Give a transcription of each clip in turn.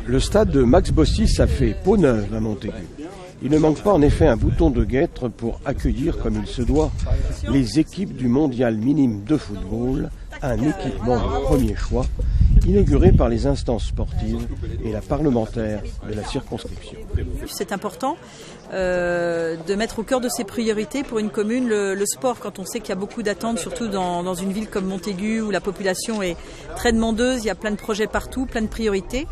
Le stade de Max Bossis a fait peau neuve à Montaigu. Il ne manque pas en effet un bouton de guêtre pour accueillir comme il se doit les équipes du mondial minime de football, un équipement de premier choix, inauguré par les instances sportives et la parlementaire de la circonscription. C'est important de mettre au cœur de ses priorités pour une commune le sport, quand on sait qu'il y a beaucoup d'attentes, surtout dans une ville comme Montaigu où la population est très demandeuse, il y a plein de projets partout, plein de priorités.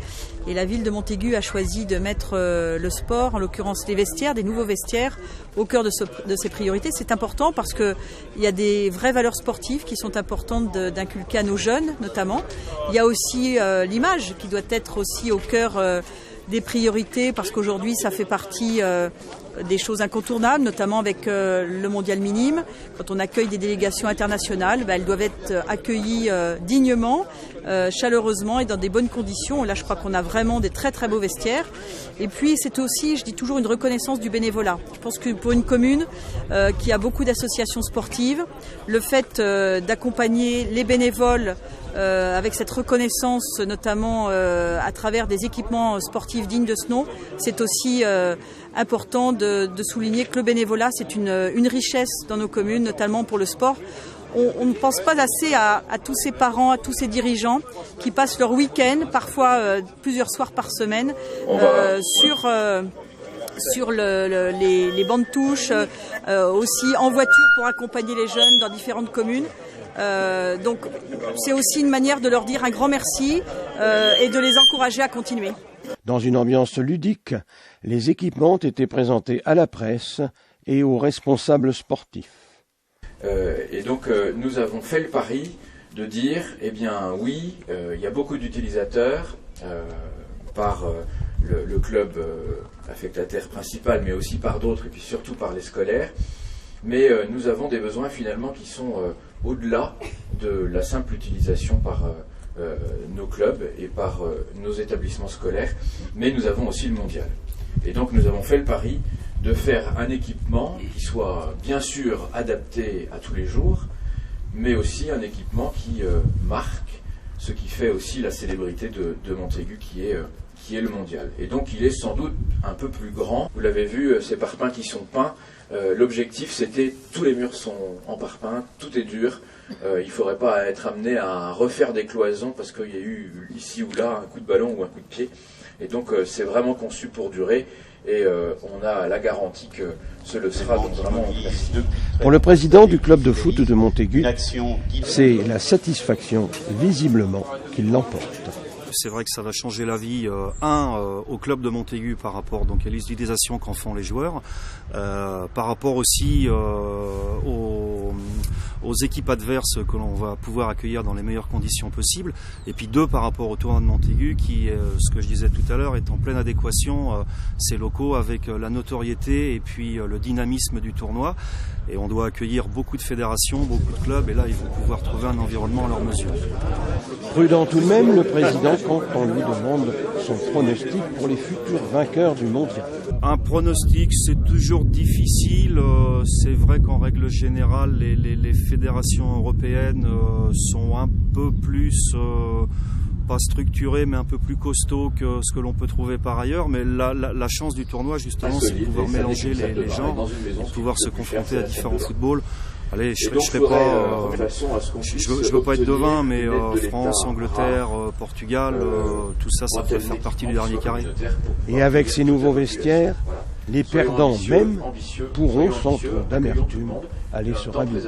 Et la ville de Montaigu a choisi de mettre le sport, en l'occurrence les vestiaires, des nouveaux vestiaires, au cœur de ses priorités. C'est important parce qu'il y a des vraies valeurs sportives qui sont importantes d'inculquer à nos jeunes notamment. Il y a aussi l'image qui doit être aussi au cœur des priorités, parce qu'aujourd'hui ça fait partie des choses incontournables, notamment avec le mondial minime. Quand on accueille des délégations internationales, elles doivent être accueillies dignement, chaleureusement et dans des bonnes conditions. Là, je crois qu'on a vraiment des très très beaux vestiaires. Et puis c'est aussi, je dis toujours, une reconnaissance du bénévolat. Je pense que pour une commune qui a beaucoup d'associations sportives, le fait d'accompagner les bénévoles avec cette reconnaissance, notamment à travers des équipements sportifs dignes de ce nom, c'est aussi important de souligner que le bénévolat, c'est une richesse dans nos communes, notamment pour le sport. On ne pense pas assez à tous ces parents, à tous ces dirigeants qui passent leur week-end, parfois plusieurs soirs par semaine, sur les bancs de touche, aussi en voiture pour accompagner les jeunes dans différentes communes. Donc c'est aussi une manière de leur dire un grand merci et de les encourager à continuer. Dans une ambiance ludique, les équipements ont été présentés à la presse et aux responsables sportifs. Et donc nous avons fait le pari de dire, eh bien oui, il y a beaucoup d'utilisateurs par le club affectataire principal, mais aussi par d'autres, et puis surtout par les scolaires. Mais nous avons des besoins finalement qui sont au-delà de la simple utilisation par nos clubs et par nos établissements scolaires, mais nous avons aussi le mondial. Et donc nous avons fait le pari de faire un équipement qui soit bien sûr adapté à tous les jours, mais aussi un équipement qui marque ce qui fait aussi la célébrité de Montaigu, qui est le mondial. Et donc il est sans doute un peu plus grand. Vous l'avez vu, ces parpaings qui sont peints, l'objectif c'était tous les murs sont en parpaing, tout est dur. Il ne faudrait pas être amené à refaire des cloisons parce qu'il y a eu ici ou là un coup de ballon ou un coup de pied. Et donc c'est vraiment conçu pour durer et on a la garantie que ce le sera. Donc vraiment, pour le président du club de foot de Montaigu, c'est la satisfaction visiblement qui l'emporte. C'est vrai que ça va changer la vie, au club de Montaigu par rapport donc à l'utilisation qu'en font les joueurs, par rapport aussi aux équipes adverses que l'on va pouvoir accueillir dans les meilleures conditions possibles, et puis deux, par rapport au tournoi de Montaigu qui, ce que je disais tout à l'heure, est en pleine adéquation, ces locaux, avec la notoriété et puis le dynamisme du tournoi. Et on doit accueillir beaucoup de fédérations, beaucoup de clubs, et là ils vont pouvoir trouver un environnement à leur mesure. Prudent tout de même, le président, quand on lui demande son pronostic pour les futurs vainqueurs du mondial. Un pronostic, c'est toujours difficile. C'est vrai qu'en règle générale, les fédérations européennes sont un peu plus, pas structurées, mais un peu plus costauds que ce que l'on peut trouver par ailleurs. Mais la chance du tournoi, justement, c'est de pouvoir mélanger les genres, de pouvoir se confronter à différents footballs. Allez, je veux pas être devin, mais France, Angleterre, Portugal, tout ça, ça peut faire partie du dernier carré. Et avec ces nouveaux vestiaires, les perdants même pourront, sans trop d'amertume, aller se rhabiller.